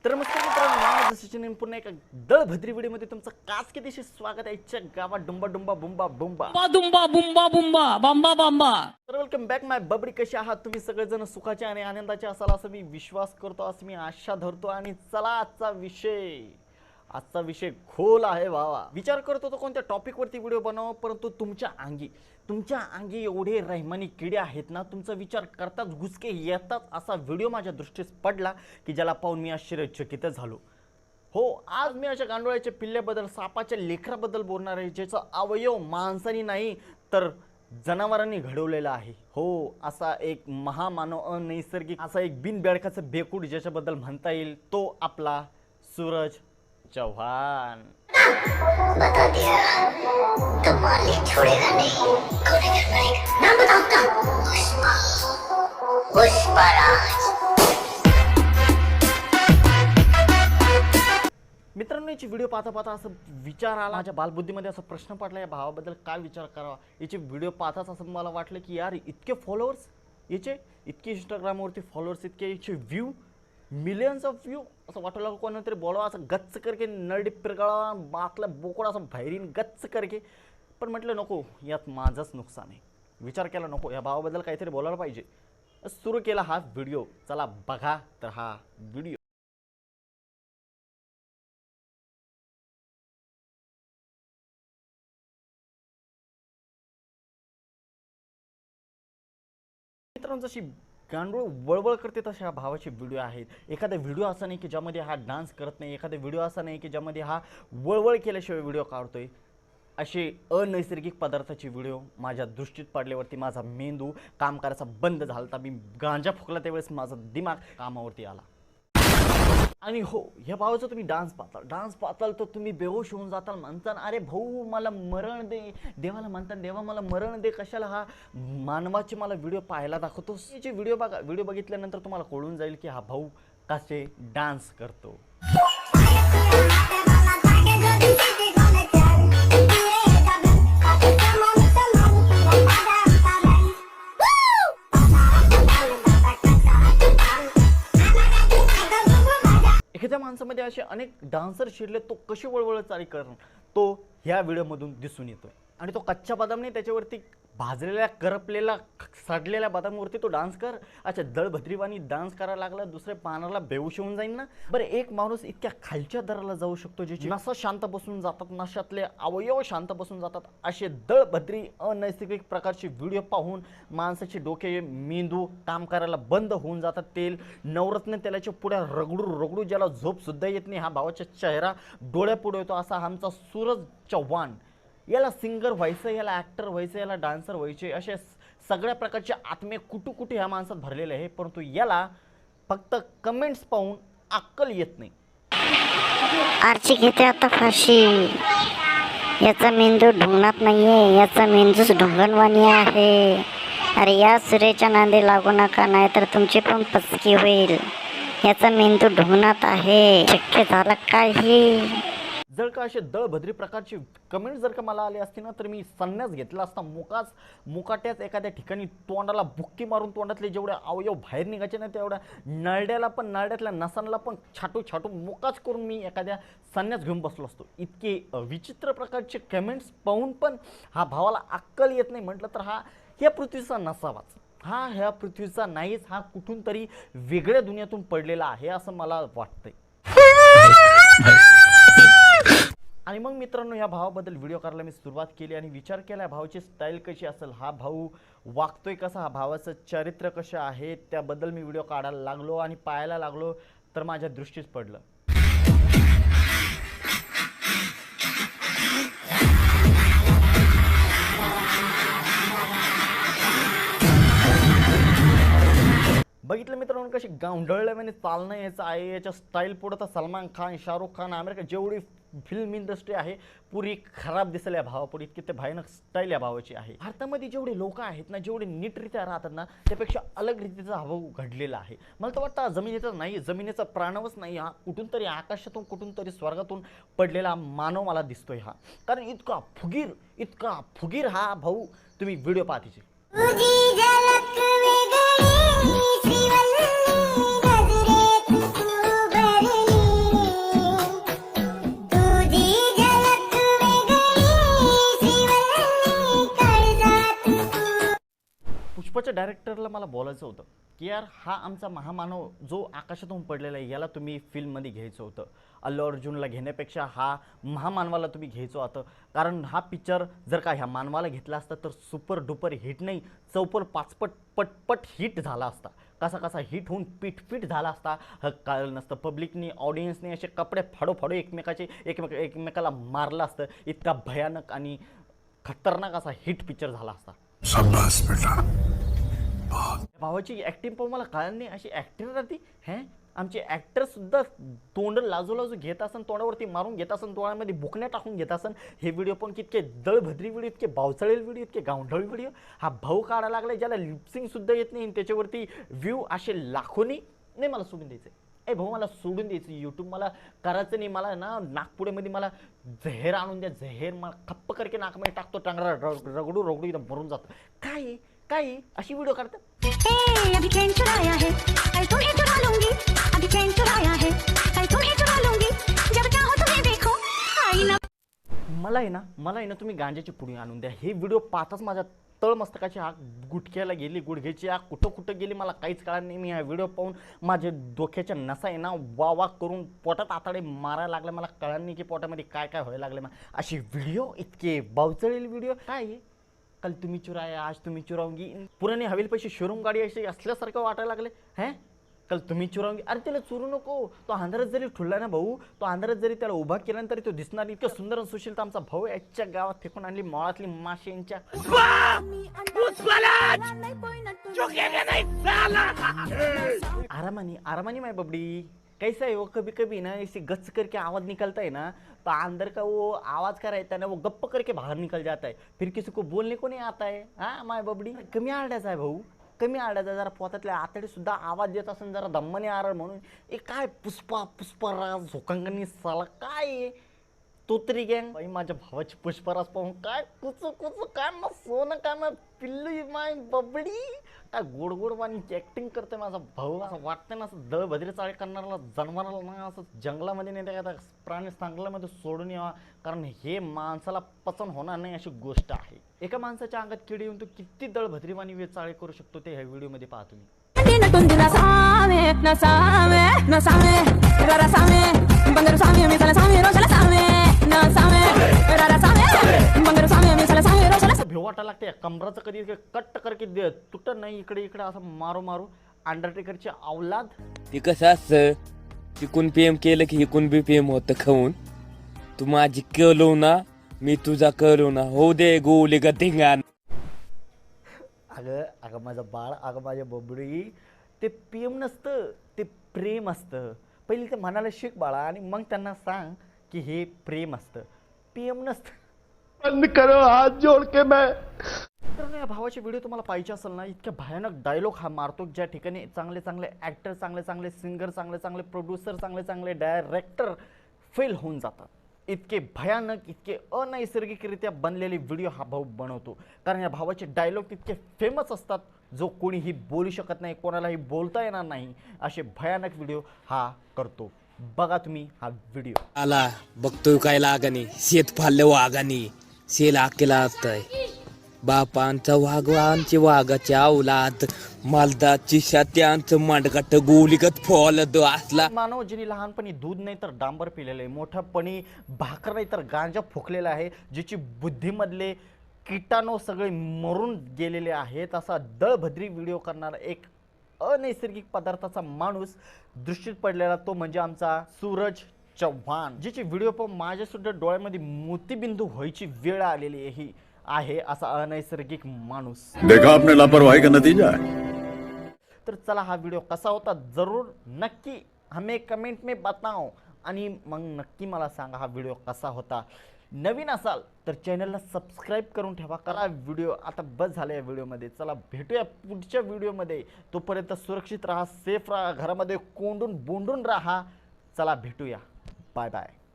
तर नमस्कार मित्रांनो, सचिन पुन्हा एका दळभद्री व्हिडिओमध्ये तुमचं कास कितीशी स्वागत आहे. इच्छा गावात डुंबा डुंबा बुंबा बुंबा दुंबा बुंबा बुंबा बांबा बांबा. तर वेलकम बॅक माय बबडी. कसे आहात तुम्ही सगळेजण? सुखाचे आणि आनंदाचे असाल असं मी विश्वास करतो, असं मी आशा धरतो. आणि चला आजचा विषय खोल आहे भावा. विचार करत होतो कोणत्या टॉपिक वरती व्हिडिओ बनवावा, परंतु तुमच्या अंगी एवढे रहमानी किडे आहेत ना, तुमचा विचार करताच घुसके येतात असा व्हिडिओ माझ्या दृष्टीस पडला की ज्याला पाहून मी आश्चर्यचकित झालो. हो, आज मी अशा गांडोळ्याच्या पिल्ल्याबद्दल, सापाच्या लेकराबद्दल बोलणार आहे, ज्याचा अवयव माणसानी नाही तर जनावरांनी घडवलेला आहे. हो, असा एक महामानव, अनैसर्गिक असा एक बिनबेडकाचं बेकूड ज्याच्याबद्दल म्हणता येईल, तो आपला सूरज चौहान. बता दिया तो मालिक छोड़ेगा नहीं. कौन है घर मालिक? नाम बताओ उसका. पुष्पराज. मित्रांनो, याची व्हिडिओ पाहता असं विचार आला माझ्या बालबुद्धीमध्ये, असा प्रश्न पडला, या भावाबद्दल काय विचार करावा. याचे व्हिडिओ पाहताच असं मला वाटलं की यार, इतके फॉलोअर्स याचे, इतके इंस्टाग्रामवरती फॉलोअर्स, इतके याचे व्ह्यू, मिलियन्स ऑफ व्ह्यू. असं वाटू लागलं कोणातरी बोलावं असं गच्च करके, नरडी पिरगळा बाकला बोकडा असं बाहेरीन गच्च करके. पण म्हटलं नको, यात माझंच नुकसान आहे. विचार केला नको, या भावाबद्दल काहीतरी बोलायला पाहिजे. सुरू केला हा व्हिडिओ. चला बघा तर हा व्हिडिओ. मित्रांनो, जशी गांडूळ वळवळ करते तशा ह्या भावाचे व्हिडिओ आहेत. एखादा व्हिडिओ असा नाही की ज्यामध्ये हा डान्स करत नाही, एखादा व्हिडिओ असा नाही की ज्यामध्ये हा वळवळ केल्याशिवाय व्हिडिओ काढतोय. असे अनैसर्गिक पदार्थाचे व्हिडिओ माझ्या दृष्टीत पडल्यावरती माझा मेंदू काम करायचा बंद झाला होता. मी गांजा फुकला त्यावेळेस माझा दिमाग कामावरती आला. आणि हो, ह्या भावाचा तुम्ही डान्स पाहताल तर तुम्ही बेहोश होऊन जाताल. म्हणताल, अरे भाऊ मला मरण दे. देवाला म्हणतात, देवा मला मरण दे. कशाला हा मानवाचे मला व्हिडिओ पाहायला दाखवतोस? याचे व्हिडिओ बघा. व्हिडिओ बघितल्यानंतर तुम्हाला कळून जाईल की हा भाऊ कसे डान्स करतो. एखाद्या माणसामध्ये असे अनेक डान्सर शिरले, तो कशी वळवळ चाली करण तो ह्या व्हिडिओमधून दिसून येतोय. आणि तो कच्च्या बदाम नाही, त्याच्यावरती भाजलेल्या, करपलेल्या, सडलेल्या बदामवरती तो डान्स कर. अच्छा, दळभद्रीवाणी डान्स करायला लागला, दुसऱ्या पानाला बेहोश होऊन जाईल ना. बरं, एक माणूस इतक्या खालच्या दराला जाऊ शकतो ज्याची नसा शांत बसून जातात, नशातले अवयव शांत बसून जातात, असे दळभद्री अनैसर्गिक प्रकारचे व्हिडिओ पाहून माणसाचे डोके, मेंदू काम करायला बंद होऊन जातात. तेल, नवरत्न तेलाच्या पुढ्या रगडू ज्याला झोप सुद्धा येत नाही, हा भावाचा चेहरा डोळ्यापुढे येतो. असा आमचा सूरज चव्हाण. याला सिंगर व्हायचं, याला ॲक्टर व्हायचं, याला डान्सर व्हायचे, असे सगळ्या प्रकारचे आत्मे कुठे ह्या माणसात भरलेले आहे. परंतु याला फक्त कमेंट्स पाहून अक्कल येत नाही. आरची घेते आता फाशी. याचा मेंदू ढुंगणात नाहीये, याचा मेंदूच ढुंगणवाणी आहे. अरे या सूर्याच्या नांदी लागू नका, नाहीतर तुमची पण पचकी होईल. याचा मेंदू ढुंगणात आहे. शक्य झालं काही. जर का असे दळभद्री प्रकारचे कमेंट जर का मला आले असते ना, तर मी संन्यास घेतला असता. मुकाट्याच एखाद्या ठिकाणी तोंडाला बुक्की मारून तोंडातले जेवढे अवयव बाहेर निघायचे ना, तेवढ्या नरड्यातल्या नसांना पण छाटू मुकाच करून मी एखाद्या संन्यास घेऊन बसलो असतो. इतके विचित्र प्रकारचे कमेंट्स पाहून पण हा भावाला अक्कल येत नाही. म्हटलं तर हा ह्या पृथ्वीचा नसावाच. हा ह्या पृथ्वीचा नाहीच. हा कुठून तरी वेगळ्या दुनियातून पडलेला आहे असं मला वाटतंय. आणि मग मित्रांनो, या भावाबद्दल व्हिडिओ करायला मी सुरुवात केली आणि विचार केला या भावाची स्टाईल कशी असेल, हा भाऊ वागतोय कसा, हा भावाचं चरित्र कसं आहे, त्याबद्दल मी व्हिडिओ काढायला लागलो आणि पाहायला लागलो. तर माझ्या दृष्टीस पडलं. बघितलं मित्रांनो, कशी गावंढळल्याने चालणं याचं आहे. याच्या स्टाईल पुढं तर सलमान खान, शाहरुख खान, अमेरिका जेवढी फिल्म इंडस्ट्री आहे पुरी खराब दिसेल या भावापुढे. इतकी ते भयानक स्टाईल या भावाची आहे. भारतामध्ये जेवढे लोक आहेत ना, जेवढे नीटरित्या राहतात ना, त्यापेक्षा अलग रीतीचा हा भाऊ घडलेला आहे. मला तर वाटतं जमिनीचा नाही, जमिनीचा प्राणवच नाही. हा कुठून तरी आकाशातून, कुठून तरी स्वर्गातून पडलेला मानव मला दिसतोय हा. कारण इतका फुगीर हा भाऊ. तुम्ही व्हिडिओ पाहतीचे. श्रीवल्ली गजरे तू भरली. डायरेक्टरला मला बोलायचं होतं की यार हा आमचा महामानव जो आकाशातून पडलेला आहे याला तुम्ही फिल्ममध्ये घ्यायचं होतं. अल्लू अर्जुनला घेण्यापेक्षा हा महामानवाला तुम्ही घ्यायचं होतं. कारण हा पिक्चर जर का ह्या मानवाला घेतला असता तर सुपर डुपर हिट नाही, चौपट पाचपट पटपट हिट झाला असता. कसा कसा हिट होऊन पीठ झाला असता हे कळलं नसतं. पब्लिकनी ऑडियन्सने असे कपडे फाडो एकमेकाला मारलं असतं. इतका भयानक आणि खतरनाक असा हिट पिक्चर झाला असता. शाबाश बेटा. भावाची ॲक्टिंग पाहून मला कळलं नाही अशी ॲक्टिंग राहते. आमचे ॲक्टरसुद्धा तोंड लाजू घेत असन, तोंडावरती मारून घेत असन, डोळ्यामध्ये बुकण्या टाकून घेत असन. हे व्हिडिओ पण कितके दळभद्री व्हिडिओ, इतके बावचळेल व्हिडिओ, इतके गावढळ व्हिडिओ. हा भाऊ काढायला लागला ज्याला लिपसिंगसुद्धा येत नाही, त्याच्यावरती व्ह्यू असे लाखोनी. नाही मला सोडून द्यायचं आहे. भाऊ मला सोडून द्यायचं यूट्यूब, मला करायचं नाही. मला ना नागपुड्यामध्ये मला जहेर आणून द्या. जहेर मला खप्प करके नाकमध्ये टाकतो, टांगरा रगडू इथं मरून जातं. काय अशी व्हिडिओ काढतात. अभी चैन चुराया है कल तुम्हें चुरा लूंगी. अभी चैन चुराया है कल तुम्हें चुरा लूंगी. जब चाहो तुम्हें देखो आईना. मला आहे ना तुम्ही गांजाची पुडी आणून द्या. हे व्हिडिओ पाहताच माझ्या तळमस्तकाची आग गुटख्याला गेली, गुडघ्याची आग कुठं गेली मला काहीच कळलं नाही. मी हा व्हिडिओ पाहून माझे डोक्याच्या नसा आहे ना वा करून पोटात आताडे मारायला लागले. मला कळलं नाही की पोटामध्ये काय व्हायला लागले. मग अशी व्हिडिओ, इतके बावचळेल व्हिडिओ. काय आहे कल तुम्ही चुराया आज तुम्ही चुरावंगी. पुराने हवेल पैसे शोरूम गाडी अशी असल्यासारखं वाटायला लागले. कल तुम्ही चुरावंगी. अरे त्याला चुरू नको. तो अंधारात जरी ठुलला ना भाऊ, तो अंधारात जरी त्याला उभा केला तरी तो दिसणार. इतकं सुंदर सुशील तर आमचा भाऊ याच्या गावात फेकून आणली माळातली माशी यांच्या. आरामानी माय बबडी. कैसा है वो कभी ना ऐसे गच करके आवाज निकलता है ना तो अंदर का वो आवाज का रहता है ना वो गप्प करके बाहर निकल जाता है. फिर किसी को बोलने को नहीं आता है. माय बबडी कमी आरड्याचा आहे भाऊ, कमी आरड्याचा. जरा पोटातल्या आतडे सुद्धा आवाज देत असेल जरा दम्माने आरड म्हणून. काय पुष्पराज झोकांगणी साला काय तोतरी गँग. बाई माझ्या भावाची पुष्पराज पाहून काय कुच काय मग सोनं काय मग पिल्लू माय बबडी. काय गोड वाणी ॲक्टिंग करते माझा भाऊ. असं वाटतं ना असं दळभद्री चाळे करणाऱ्याला जनावराला ना असं जंगलामध्ये नाही त्या प्राणी सांगलामध्ये सोडून यावा. कारण हे माणसाला पचन होणार नाही अशी गोष्ट आहे. एका माणसाच्या अंगात किडी येऊन तो किती दळभद्रीवाणी चाळे करू शकतो ते ह्या व्हिडिओमध्ये पाहा तुम्ही. भेव वाटायला लागते. कमराचं कधी कट करके तुटत नाही. इकडे असं मारू अंडरटेकरची औलाद. ते कसं असतं तिकून पीएम केलं की इकून बी पीएम होतं खाऊन. तू माझी कलो ना मी तुझा कलो ना हो दे गोली ग धिंगाण. अगं माझं बाळ, अगं माझ्या बबडी. ते पीएम नसतं, ते प्रेम असतं. पहिले ते म्हणायला शिक बाळा आणि मग त्यांना सांग की हे प्रेम असतं, पीएम नसतं. बंद करो हाथ जोड़ के मैं. तर या भावाची व्हिडिओ तुम्हाला पाहिजे असेल ना, इतक्या भयानक डायलॉग हा मारतो ज्या ठिकाणी चांगले ॲक्टर, चांगले सिंगर, चांगले प्रोड्युसर, चांगले डायरेक्टर फेल होऊन जातात. इतके भयानक, इतके अनैसर्गिकरित्या बनलेले व्हिडिओ हा भाऊ बनवतो. कारण या भावाचे डायलॉग तितके फेमस असतात जो कोणीही बोलू शकत नाही, कोणालाही बोलता येणार नाही असे भयानक व्हिडिओ हा करतो. बघा तुम्ही हा व्हिडिओ. आला बघतोय काय लागानी शेत फाल्ले वागानी शेल आकेला असतंय. बापांचा वाघवांची वाघाच्या औलाद मालदाची शात्यांचं मांडगाट गोलीगत फॉलद असला मानव जिने लहानपणी दूध नाही तर डांबर पिलेलं आहे, मोठ्यापणी भाकर नाही तर गांजा फुकलेला आहे, ज्याची बुद्धीमधले किटाणू सगळे मरून गेलेले आहेत, असा दळभद्री व्हिडिओ करणारा एक अनैसर्गिक पदार्थाचा माणूस दृष्टीत पडलेला तो म्हणजे आमचा सूरज चव्हाण, ज्याची व्हिडिओ पाहून माझ्यासुद्धा डोळ्यामध्ये मोतीबिंदू व्हायची वेळ आलेली आहे असा अनैसर्गिक माणूस. देखा आपने लापरवाही का नतीजा है. तर चला हा व्हिडिओ कसा होता जरूर नक्की हमें कमेंट में बताओ आणि मग नक्की मला सांगा हा व्हिडिओ कसा होता. नवीन असाल तर चॅनलला सबस्क्राईब करून ठेवा. करा व्हिडिओ आता बस झालं या व्हिडिओमध्ये. चला भेटूया पुढच्या व्हिडिओमध्ये. तोपर्यंत सुरक्षित राहा, सेफ राहा, घरामध्ये कोंडून बोंडून राहा. चला भेटूया. Bye bye.